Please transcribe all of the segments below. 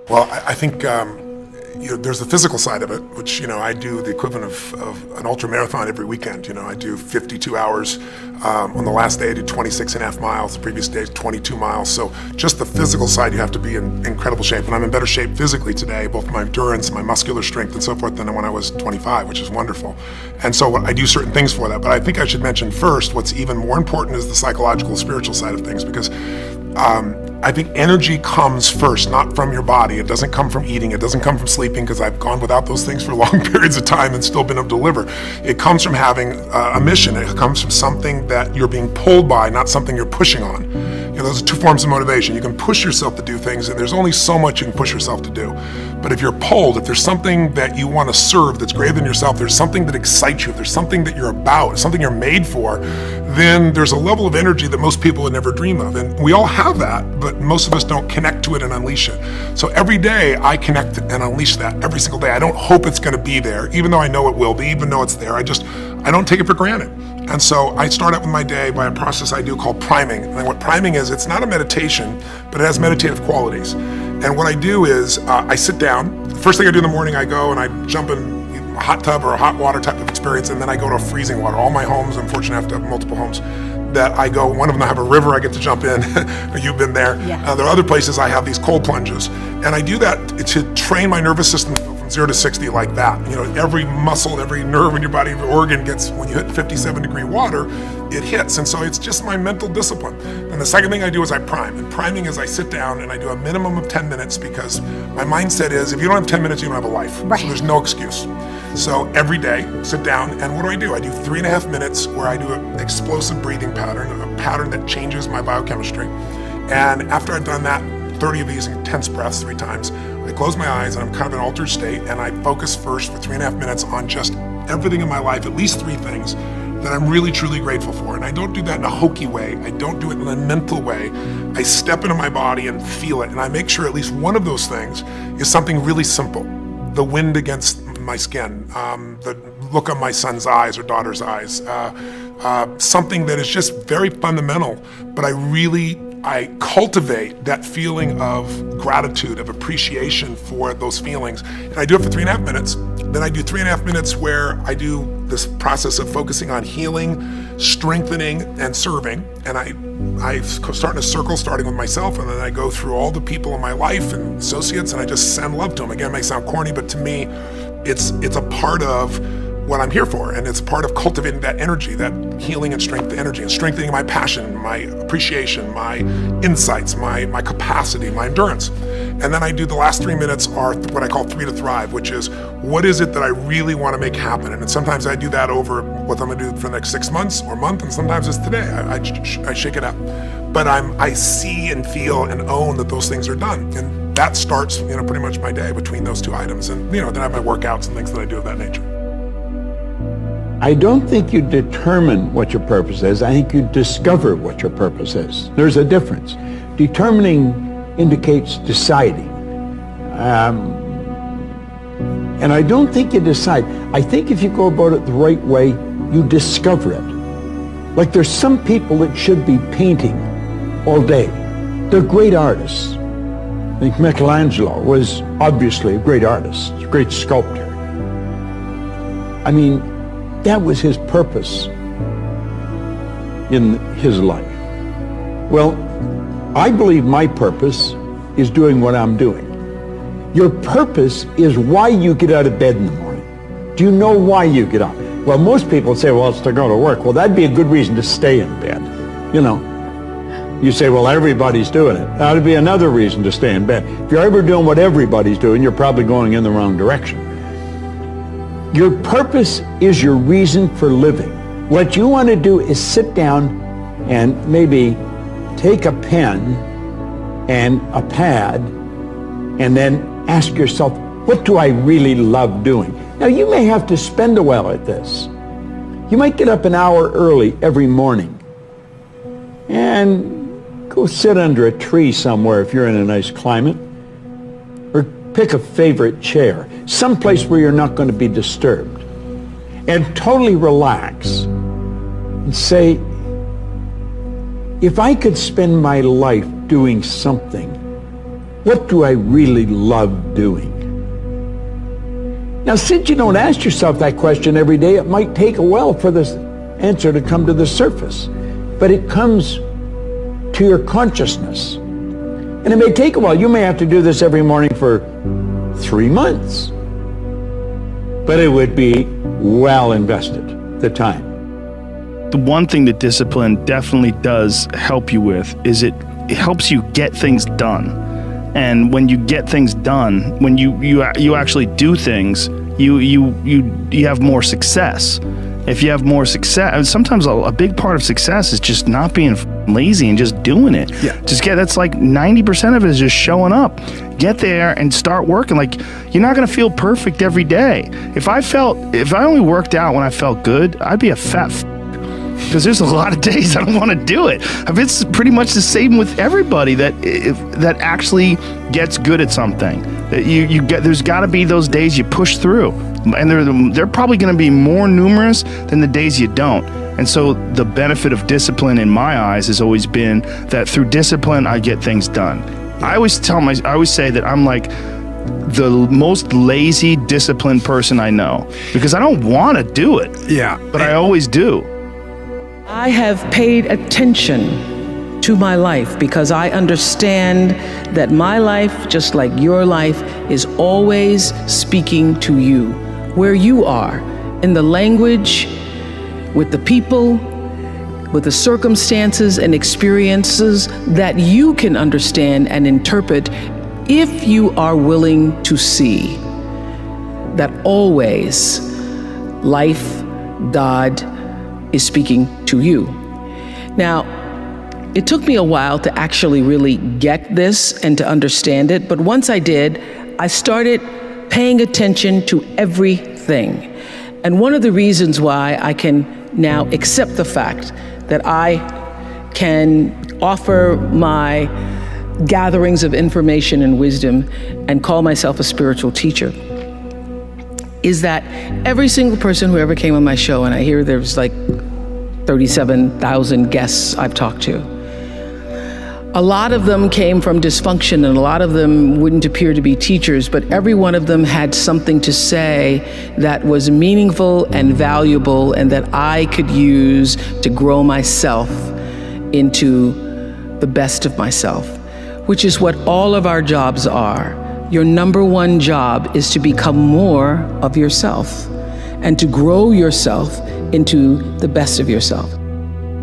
Well, I think there's the physical side of it, which I do the equivalent of an ultra marathon every weekend. I do 52 hours. On the last day, I did 26 and a half miles. The previous day, 22 miles. So just the physical side, you have to be in incredible shape. And I'm in better shape physically today, both my endurance, my muscular strength, and so forth, than when I was 25, which is wonderful. And so I do certain things for that. But I think I should mention first, what's even more important is the psychological, spiritual side of things, because I think energy comes first, not from your body. It doesn't come from eating. It doesn't come from sleeping, because I've gone without those things for long periods of time and still been able to deliver. It comes from having a mission. It comes from something that you're being pulled by, not something you're pushing on. Those are two forms of motivation. You can push yourself to do things, and there's only so much you can push yourself to do. But if you're pulled, if there's something that you want to serve that's greater than yourself, there's something that excites you, if there's something that you're about, something you're made for, then there's a level of energy that most people would never dream of. And we all have that, but most of us don't connect to it and unleash it. So every day I connect and unleash that every single day. I don't hope it's going to be there, even though I know it will be, even though it's there. I don't take it for granted. And so I start out with my day by a process I do called priming. And what priming is, it's not a meditation, but it has meditative qualities. And what I do is I sit down. The first thing I do in the morning, I go and I jump in a hot tub or a hot water type of experience, and then I go to freezing water. All my homes, I'm fortunate enough to have multiple homes, that I go, one of them I have a river I get to jump in. You've been there. Yeah. There are other places I have these cold plunges. And I do that to train my nervous system from 0 to 60 like that. Every muscle, every nerve in your body, every organ gets, when you hit 57-degree water, it hits. And so it's just my mental discipline. And the second thing I do is I prime. And priming is I sit down and I do a minimum of 10 minutes, because my mindset is, if you don't have 10 minutes, you don't have a life. Right. So there's no excuse. So every day, sit down, and what do? I do 3.5 minutes where I do an explosive breathing pattern, a pattern that changes my biochemistry. And after I've done that, 30 of these intense breaths 3 times, I close my eyes and I'm kind of in an altered state, and I focus first for 3.5 minutes on just everything in my life, at least 3 things that I'm really, truly grateful for. And I don't do that in a hokey way. I don't do it in a mental way. I step into my body and feel it, and I make sure at least one of those things is something really simple. The wind against my skin, the look on my son's eyes or daughter's eyes, something that is just very fundamental, but I cultivate that feeling of gratitude, of appreciation for those feelings. And I do it for 3.5 minutes. Then I do 3.5 minutes where I do this process of focusing on healing, strengthening, and serving. And I start in a circle, starting with myself, and then I go through all the people in my life and associates, and I just send love to them. Again, it may sound corny, but to me, it's a part of what I'm here for, and it's part of cultivating that energy, that healing and strength energy, and strengthening my passion, my appreciation, my insights, my capacity, my endurance. And then I do the last 3 minutes are what I call 3 to Thrive, which is, what is it that I really want to make happen? And sometimes I do that over what I'm going to do for the next 6 months or month, and sometimes it's today. I shake it up. But I see and feel and own that those things are done. And that starts, pretty much my day between those 2 items. And, then I have my workouts and things that I do of that nature. I don't think you determine what your purpose is. I think you discover what your purpose is. There's a difference. Determining indicates deciding. And I don't think you decide. I think if you go about it the right way, you discover it. Like, there's some people that should be painting all day. They're great artists. I think Michelangelo was obviously a great artist, a great sculptor. I mean, that was his purpose in his life. Well, I believe my purpose is doing what I'm doing. Your purpose is why you get out of bed in the morning. Do you know why you get up? Well, most people say, well, it's to go to work. Well, that'd be a good reason to stay in bed. You say, well, everybody's doing it. That'd be another reason to stay in bed. If you're ever doing what everybody's doing, you're probably going in the wrong direction. Your purpose is your reason for living. What you want to do is sit down and maybe take a pen and a pad and then ask yourself, what do I really love doing? Now, you may have to spend a while at this. You might get up an hour early every morning and go sit under a tree somewhere if you're in a nice climate, or pick a favorite chair, someplace where you're not going to be disturbed, and totally relax and say, if I could spend my life doing something What do I really love doing? Now, since you don't ask yourself that question every day, it might take a while for this answer to come to the surface. But it comes to your consciousness. And it may take a while. You may have to do this every morning for 3 months. But it would be well invested, the time. The one thing that discipline definitely does help you with is it helps you get things done. And when you get things done, when you actually do things, you have more success. If you have more success, sometimes a big part of success is just not being lazy and just doing it. Yeah. That's like 90% of it is just showing up. Get there and start working. Like, you're not going to feel perfect every day. If I only worked out when I felt good, I'd be a fat because there's a lot of days I don't want to do it. It's pretty much the same with everybody that actually gets good at something. There's got to be those days you push through, and they're probably going to be more numerous than the days you don't. And so the benefit of discipline in my eyes has always been that through discipline I get things done. I always say that I'm like the most lazy, disciplined person I know because I don't want to do it. Yeah. But I always do. I have paid attention to my life because I understand that my life, just like your life, is always speaking to you, where you are, in the language, with the people, with the circumstances and experiences that you can understand and interpret if you are willing to see that always life, God, is speaking to you. Now, it took me a while to actually really get this and to understand it, but once I did, I started paying attention to everything. And one of the reasons why I can now accept the fact that I can offer my gatherings of information and wisdom and call myself a spiritual teacher is that every single person who ever came on my show, and I hear there's like 37,000 guests I've talked to, a lot of them came from dysfunction and a lot of them wouldn't appear to be teachers, but every one of them had something to say that was meaningful and valuable and that I could use to grow myself into the best of myself, which is what all of our jobs are. Your number one job is to become more of yourself and to grow yourself into the best of yourself.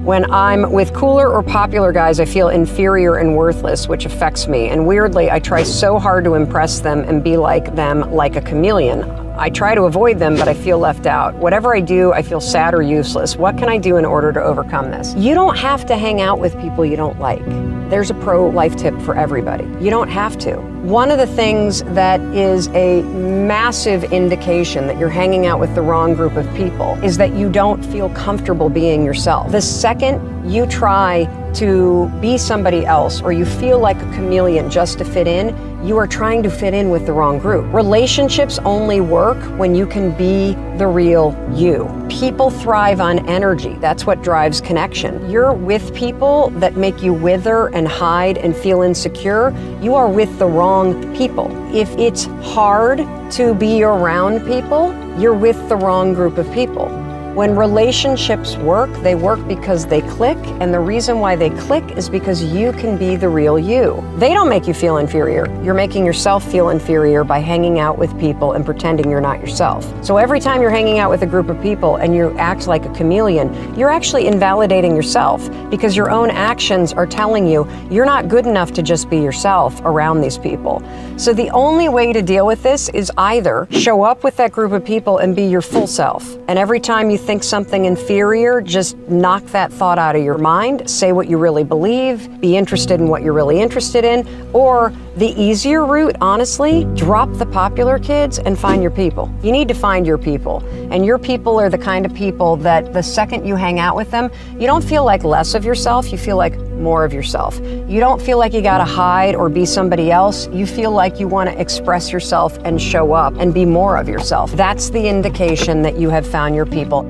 When I'm with cooler or popular guys, I feel inferior and worthless, which affects me. And weirdly, I try so hard to impress them and be like them like a chameleon. I try to avoid them, but I feel left out. Whatever I do, I feel sad or useless. What can I do in order to overcome this? You don't have to hang out with people you don't like. There's a pro-life tip for everybody. You don't have to. One of the things that is a massive indication that you're hanging out with the wrong group of people is that you don't feel comfortable being yourself. The second you try to be somebody else or you feel like a chameleon just to fit in, you are trying to fit in with the wrong group. Relationships only work when you can be the real you. People thrive on energy. That's what drives connection. You're with people that make you wither and hide and feel insecure. You are with the wrong people. If it's hard to be around people, you're with the wrong group of people. When relationships work, they work because they click, and the reason why they click is because you can be the real you. They don't make you feel inferior. You're making yourself feel inferior by hanging out with people and pretending you're not yourself. So every time you're hanging out with a group of people and you act like a chameleon, you're actually invalidating yourself because your own actions are telling you you're not good enough to just be yourself around these people. So the only way to deal with this is either show up with that group of people and be your full self. And every time you think something inferior, just knock that thought out of your mind, say what you really believe, be interested in what you're really interested in, or the easier route, honestly, drop the popular kids and find your people. You need to find your people. And your people are the kind of people that the second you hang out with them, you don't feel like less of yourself, you feel like more of yourself. You don't feel like you gotta hide or be somebody else. You feel like you wanna express yourself and show up and be more of yourself. That's the indication that you have found your people.